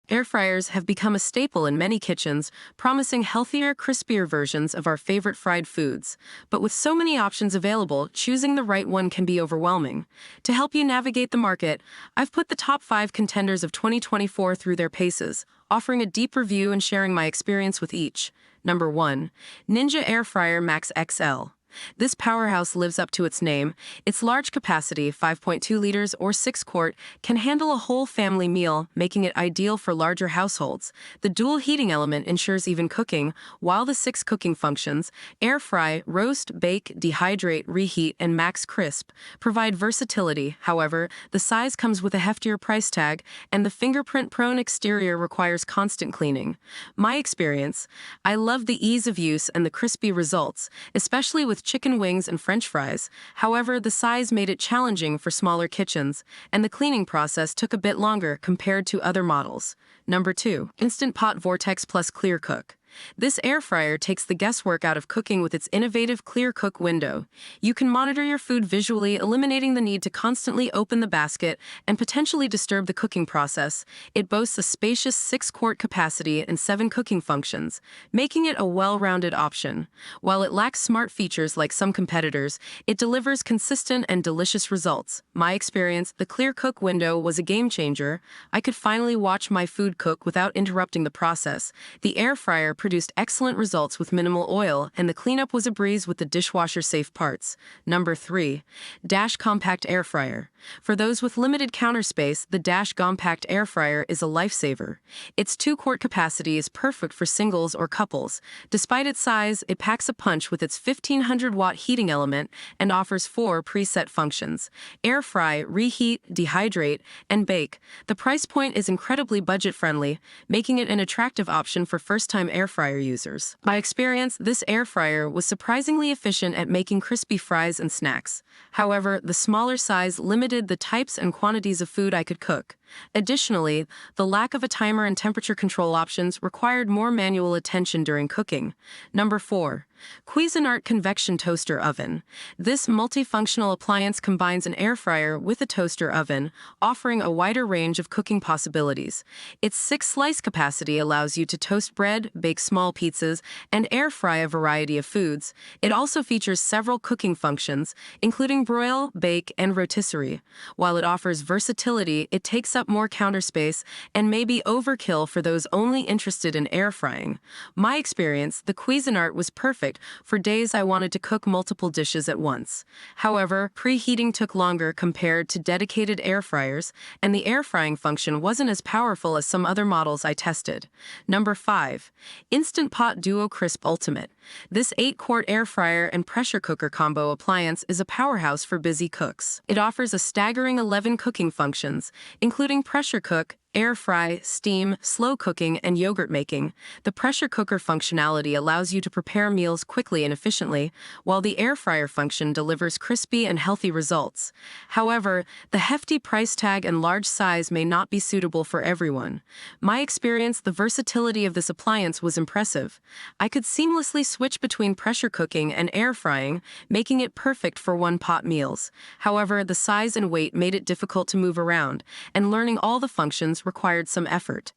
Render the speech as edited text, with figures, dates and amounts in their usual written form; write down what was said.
Air fryers have become a staple in many kitchens, promising healthier, crispier versions of our favorite fried foods. But with so many options available, choosing the right one can be overwhelming. To help you navigate the market, I've put the top 5 contenders of 2024 through their paces, offering a deep review and sharing my experience with each. Number 1. Ninja Air Fryer Max XL. This powerhouse lives up to its name. Its large capacity, 5.2 liters or 6 quart, can handle a whole family meal, making it ideal for larger households. The dual heating element ensures even cooking, while the 6 cooking functions, air fry, roast, bake, dehydrate, reheat, and max crisp, provide versatility. However, the size comes with a heftier price tag, and the fingerprint-prone exterior requires constant cleaning. My experience: I love the ease of use and the crispy results, especially with chicken wings and French fries. However, the size made it challenging for smaller kitchens, and the cleaning process took a bit longer compared to other models. Number 2. Instant Pot Vortex Plus Clear Cook. This air fryer takes the guesswork out of cooking with its innovative Clear Cook window. You can monitor your food visually, eliminating the need to constantly open the basket and potentially disturb the cooking process. It boasts a spacious 6-quart capacity and 7 cooking functions, making it a well-rounded option. While it lacks smart features like some competitors, it delivers consistent and delicious results. My experience: the Clear Cook window was a game changer. I could finally watch my food cook without interrupting the process. The air fryer produced excellent results with minimal oil, and the cleanup was a breeze with the dishwasher-safe parts. Number 3. Dash Compact Air Fryer. For those with limited counter space, the Dash Compact Air Fryer is a lifesaver. Its 2-quart capacity is perfect for singles or couples. Despite its size, it packs a punch with its 1500-watt heating element and offers 4 preset functions: air fry, reheat, dehydrate, and bake. The price point is incredibly budget-friendly, making it an attractive option for first-time air fryer users. By experience, this air fryer was surprisingly efficient at making crispy fries and snacks. However, the smaller size limited the types and quantities of food I could cook. Additionally, the lack of a timer and temperature control options required more manual attention during cooking. Number 4. Cuisinart Convection Toaster Oven. This multifunctional appliance combines an air fryer with a toaster oven, offering a wider range of cooking possibilities. Its 6-slice capacity allows you to toast bread, bake small pizzas, and air fry a variety of foods. It also features several cooking functions, including broil, bake, and rotisserie. While it offers versatility, it takes up more counter space and may be overkill for those only interested in air frying. My experience: the Cuisinart was perfect for days I wanted to cook multiple dishes at once. However, preheating took longer compared to dedicated air fryers, and the air frying function wasn't as powerful as some other models I tested. Number 5. Instant Pot Duo Crisp Ultimate. This 8-quart air fryer and pressure cooker combo appliance is a powerhouse for busy cooks. It offers a staggering 11 cooking functions, including pressure cook, air fry, steam, slow cooking, and yogurt making. The pressure cooker functionality allows you to prepare meals quickly and efficiently, while the air fryer function delivers crispy and healthy results. However, the hefty price tag and large size may not be suitable for everyone. My experience: the versatility of this appliance was impressive. I could seamlessly switch between pressure cooking and air frying, making it perfect for one-pot meals. However, the size and weight made it difficult to move around, and learning all the functions required some effort.